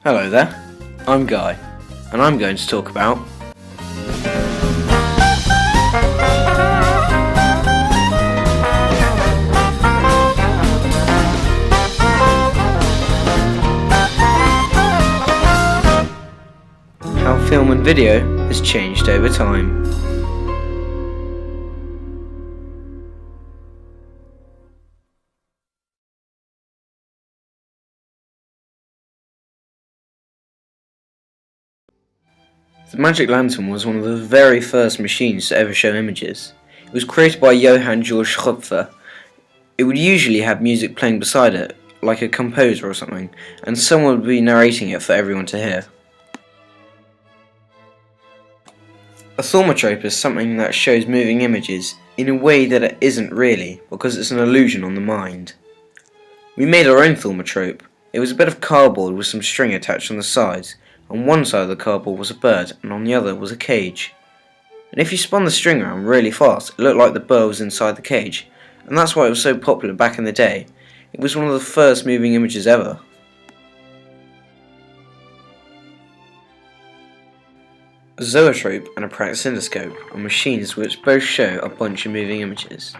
Hello there, I'm Guy, and I'm going to talk about how film and video has changed over time. The magic lantern was one of the very first machines to ever show images. It was created by Johann Georg Schroepfer. It would usually have music playing beside it, like a composer or something, and someone would be narrating it for everyone to hear. A thaumatrope is something that shows moving images in a way that it isn't really, because it's an illusion on the mind. We made our own thaumatrope. It was a bit of cardboard with some string attached on the sides. On one side of the cardboard was a bird, and on the other was a cage. And if you spun the string around really fast, it looked like the bird was inside the cage, and that's why it was so popular back in the day. It was one of the first moving images ever. A zoetrope and a praxinoscope are machines which both show a bunch of moving images.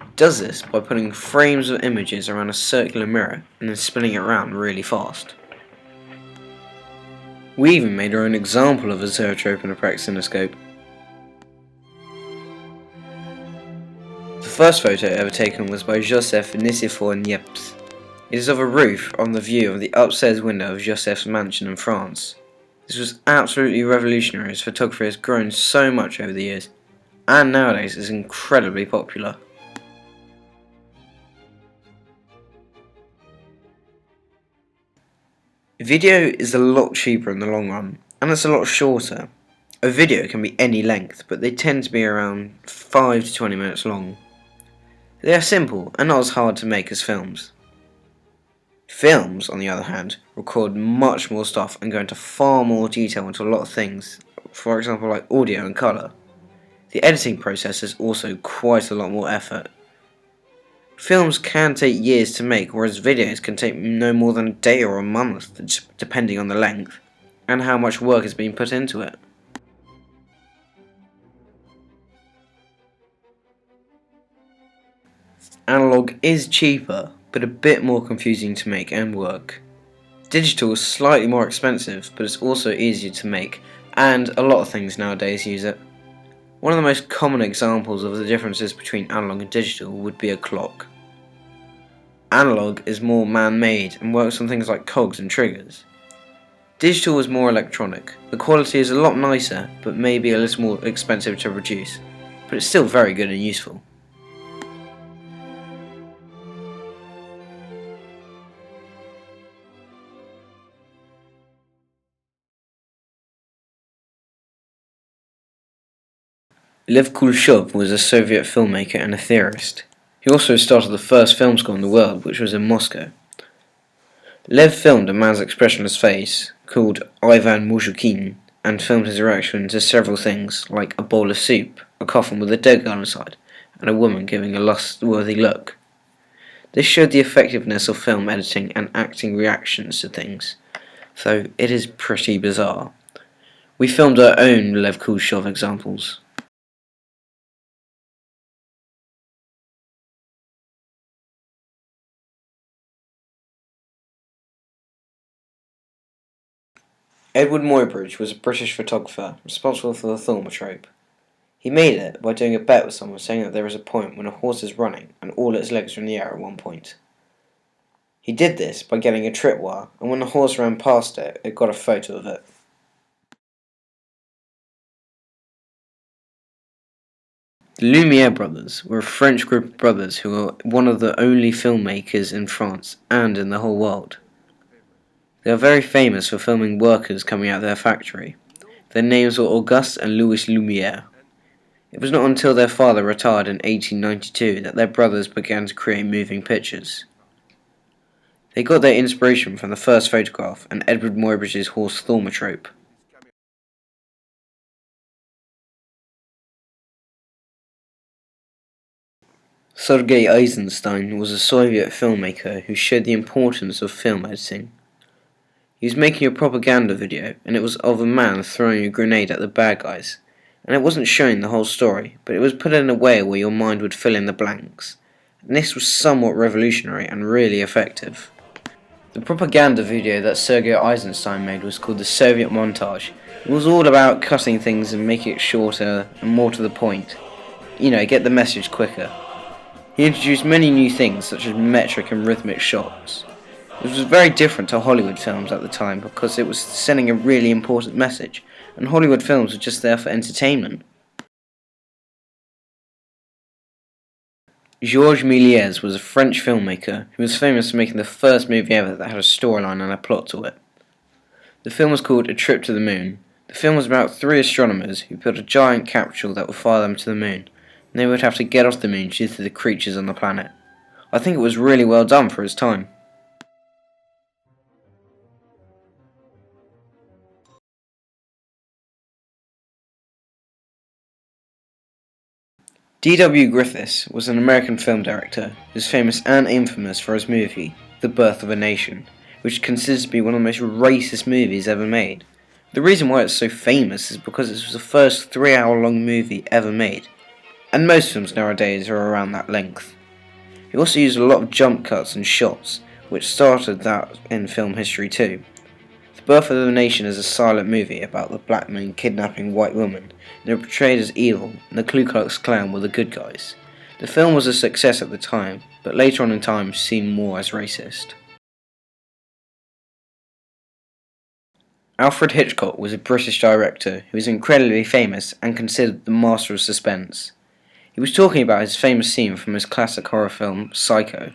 It does this by putting frames of images around a circular mirror and then spinning it around really fast. We even made our own example of a zoetrope and a praxinoscope. The first photo ever taken was by Joseph Nicephore Niepce. It is of a roof on the view of the upstairs window of Joseph's mansion in France. This was absolutely revolutionary as photography has grown so much over the years, and nowadays is incredibly popular. Video is a lot cheaper in the long run, and it's a lot shorter. A video can be any length, but they tend to be around 5 to 20 minutes long. They are simple and not as hard to make as films. Films, on the other hand, record much more stuff and go into far more detail into a lot of things, for example like audio and colour. The editing process is also quite a lot more effort. Films can take years to make, whereas videos can take no more than a day or a month, depending on the length, and how much work is being put into it. Analog is cheaper, but a bit more confusing to make and work. Digital is slightly more expensive, but it's also easier to make, and a lot of things nowadays use it. One of the most common examples of the differences between analog and digital would be a clock. Analog is more man-made and works on things like cogs and triggers. Digital is more electronic. The quality is a lot nicer, but maybe a little more expensive to produce, but it's still very good and useful. Lev KULESHOV was a Soviet filmmaker and a theorist. He also started the first film school in the world, which was in Moscow. Lev filmed a man's expressionless face, called Ivan Muzhukin, and filmed his reaction to several things, like a bowl of soup, a coffin with a dead girl inside, and a woman giving a lust-worthy look. This showed the effectiveness of film editing and acting reactions to things, so it is pretty bizarre. We filmed our own Lev KULESHOV examples. Eadward Muybridge was a British photographer responsible for the thaumatrope. He made it by doing a bet with someone saying that there is a point when a horse is running and all its legs are in the air at one point. He did this by getting a tripwire, and when the horse ran past it, it got a photo of it. The Lumiere Brothers were a French group of brothers who were one of the only filmmakers in France and in the whole world. They are very famous for filming workers coming out of their factory. Their names were Auguste and Louis Lumiere. It was not until their father retired in 1892 that their brothers began to create moving pictures. They got their inspiration from the first photograph and Eadward Muybridge's horse thaumatrope. Sergei Eisenstien was a Soviet filmmaker who showed the importance of film editing. He was making a propaganda video, and it was of a man throwing a grenade at the bad guys. And it wasn't showing the whole story, but it was put in a way where your mind would fill in the blanks. And this was somewhat revolutionary and really effective. The propaganda video that Sergei Eisenstien made was called the Soviet Montage. It was all about cutting things and making it shorter and more to the point. Get the message quicker. He introduced many new things such as metric and rhythmic shots. This was very different to Hollywood films at the time because it was sending a really important message, and Hollywood films were just there for entertainment. Georges Méliès was a French filmmaker who was famous for making the first movie ever that had a storyline and a plot to it. The film was called A Trip to the Moon. The film was about 3 astronomers who built a giant capsule that would fly them to the moon, and they would have to get off the moon due to the creatures on the planet. I think it was really well done for its time. D.W.Griffiths was an American film director who is famous and infamous for his movie, The Birth of a Nation, which considers to be one of the most racist movies ever made. The reason why it's so famous is because it was the first 3-hour-long movie ever made, and most films nowadays are around that length. He also used a lot of jump cuts and shots, which started that in film history too. The Birth of a Nation is a silent movie about the black men kidnapping white women. They were portrayed as evil, and the Ku Klux Klan were the good guys. The film was a success at the time, but later on in time seen more as racist. Alfred Hitchcock was a British director who was incredibly famous and considered the master of suspense. He was talking about his famous scene from his classic horror film, Psycho,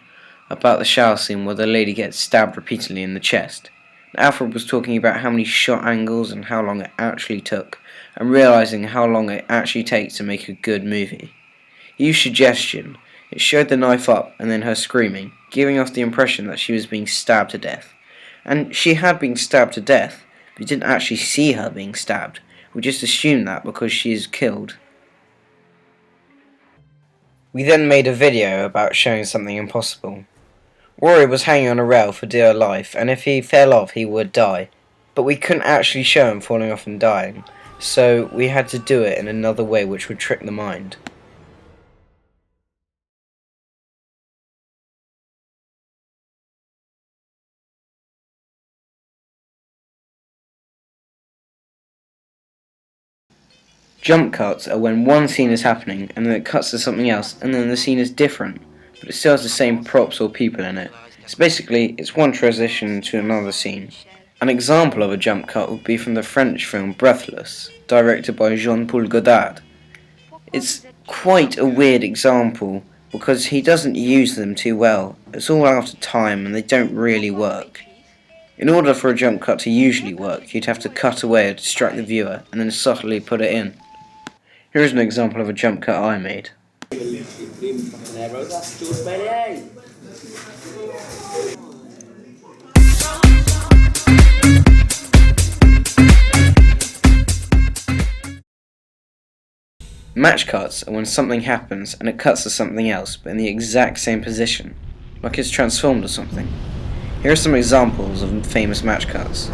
about the shower scene where the lady gets stabbed repeatedly in the chest. Alfred was talking about how many shot angles and how long it actually took, and realising how long it actually takes to make a good movie. He used suggestion. It showed the knife up and then her screaming, giving off the impression that she was being stabbed to death. And she had been stabbed to death, but we didn't actually see her being stabbed. We just assumed that because she is killed. We then made a video about showing something impossible. Rory was hanging on a rail for dear life, and if he fell off he would die. But we couldn't actually show him falling off and dying, so we had to do it in another way which would trick the mind. Jump cuts are when one scene is happening and then it cuts to something else and then the scene is different, but it still has the same props or people in it. So basically, it's one transition to another scene. An example of a jump cut would be from the French film Breathless, directed by Jean-Paul Godard. It's quite a weird example because he doesn't use them too well. It's all out of time and they don't really work. In order for a jump cut to usually work, you'd have to cut away or distract the viewer and then subtly put it in. Here is an example of a jump cut I made. Match cuts are when something happens and it cuts to something else but in the exact same position, like it's transformed or something. Here are some examples of famous match cuts.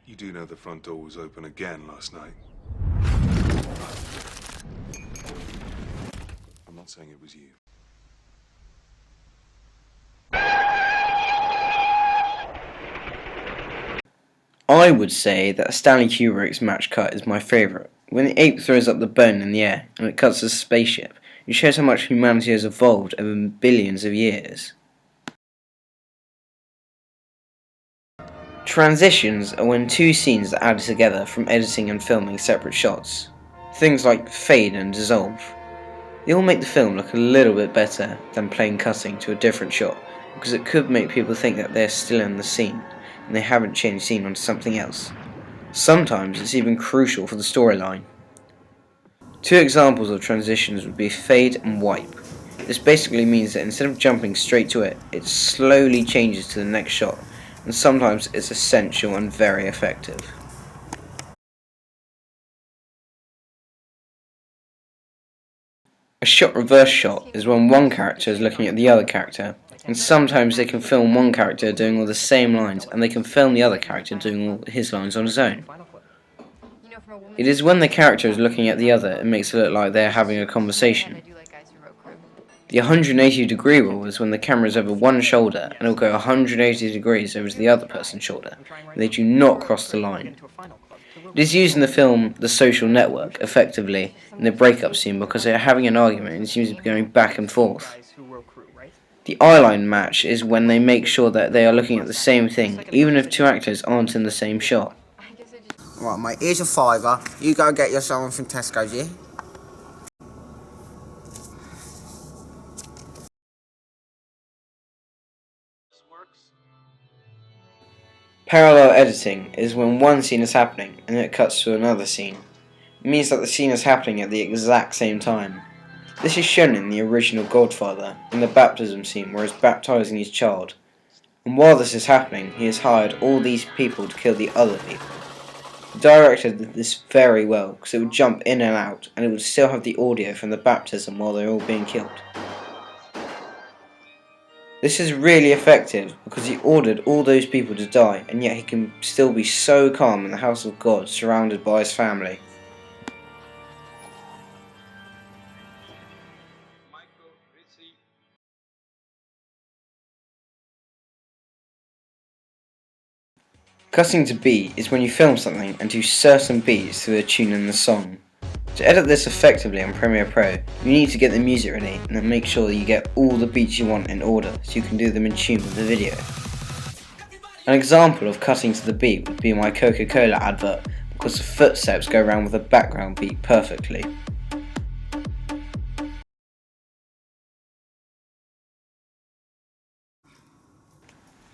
You do know the front door was open again last night. I'm not saying it was you. I would say that Stanley Kubrick's match cut is my favourite. When the ape throws up the bone in the air and it cuts a spaceship, it shows how much humanity has evolved over billions of years. Transitions are when two scenes are added together from editing and filming separate shots. Things like fade and dissolve. They all make the film look a little bit better than plain cutting to a different shot, because it could make people think that they're still in the scene, and they haven't changed scene onto something else. Sometimes it's even crucial for the storyline. Two examples of transitions would be fade and wipe. This basically means that instead of jumping straight to it, it slowly changes to the next shot, and sometimes it's essential and very effective. A shot reverse shot is when one character is looking at the other character, and sometimes they can film one character doing all the same lines, and they can film the other character doing all his lines on his own. It is when the character is looking at the other, it makes it look like they are having a conversation. The 180-degree rule is when the camera is over one shoulder and it will go 180 degrees over to the other person's shoulder, and they do not cross the line. It is used in the film The Social Network, effectively, in the breakup scene because they are having an argument and it seems to be going back and forth. The eyeline match is when they make sure that they are looking at the same thing, even if two actors aren't in the same shot. Right, mate, here's a £5. You go and get your someone from Tesco's, yeah? Parallel editing is when one scene is happening and then it cuts to another scene. It means that the scene is happening at the exact same time. This is shown in the original Godfather, in the baptism scene where he's baptizing his child. And while this is happening, he has hired all these people to kill the other people. The director did this very well because it would jump in and out and it would still have the audio from the baptism while they're all being killed. This is really effective because he ordered all those people to die, and yet he can still be so calm in the house of God surrounded by his family. Cutting to beat is when you film something and do certain beats to the tune in the song. To edit this effectively on Premiere Pro, you need to get the music ready and then make sure that you get all the beats you want in order so you can do them in tune with the video. An example of cutting to the beat would be my Coca-Cola advert because the footsteps go around with the background beat perfectly.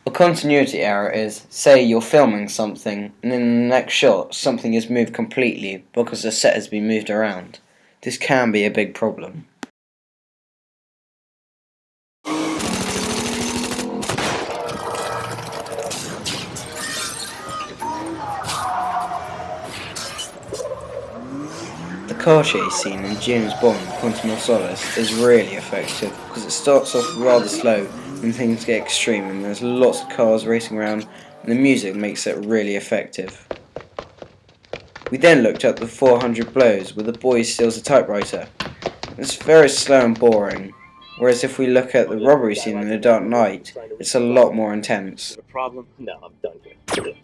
A continuity error is, say you're filming something and in the next shot something is moved completely because the set has been moved around. This can be a big problem. The car chase scene in James Bond Quantum of Solace is really effective because it starts off rather slow and things get extreme and there's lots of cars racing around and the music makes it really effective. We then looked at the 400 blows where the boy steals a typewriter. It's very slow and boring, whereas if we look at the robbery scene in The Dark Knight, it's a lot more intense. Problem? No, I'm done here.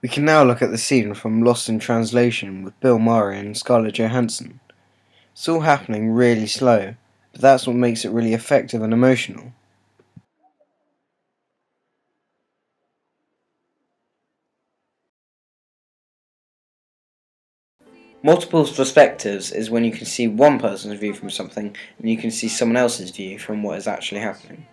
We can now look at the scene from Lost in Translation with Bill Murray and Scarlett Johansson. It's all happening really slow, but that's what makes it really effective and emotional. Multiple perspectives is when you can see one person's view from something and you can see someone else's view from what is actually happening.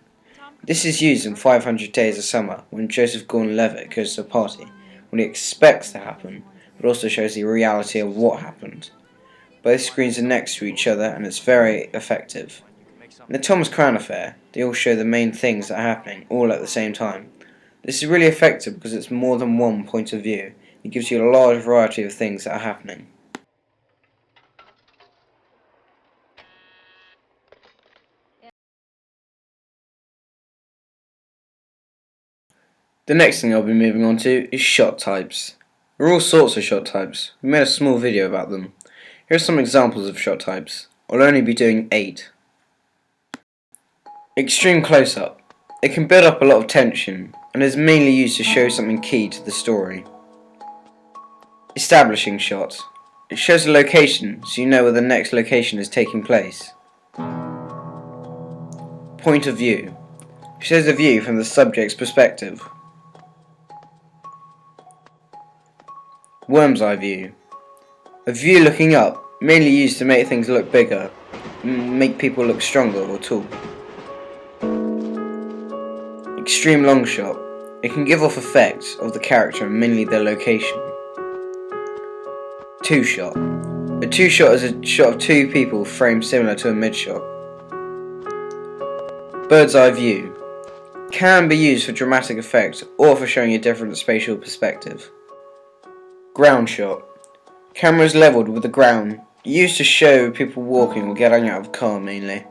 This is used in 500 Days of Summer when Joseph Gordon-Levitt goes to a party, what he expects to happen, but also shows the reality of what happened. Both screens are next to each other and it's very effective. In the Thomas Crown Affair, they all show the main things that are happening all at the same time. This is really effective because it's more than one point of view. It gives you a large variety of things that are happening. The next thing I'll be moving on to is shot types. There are all sorts of shot types. We made a small video about them. Here are some examples of shot types. I'll only be doing 8. Extreme close-up. It can build up a lot of tension and is mainly used to show something key to the story. Establishing shot. It shows a location so you know where the next location is taking place. Point of view. It shows a view from the subject's perspective. Worm's eye view. A view looking up, mainly used to make things look bigger, make people look stronger or tall. Extreme long shot. It can give off effects of the character and mainly their location. Two shot. A two shot is a shot of two people framed similar to a mid shot. Bird's eye view. Can be used for dramatic effect or for showing a different spatial perspective. Ground shot. Camera is levelled with the ground, used to show people walking or getting out of a car mainly.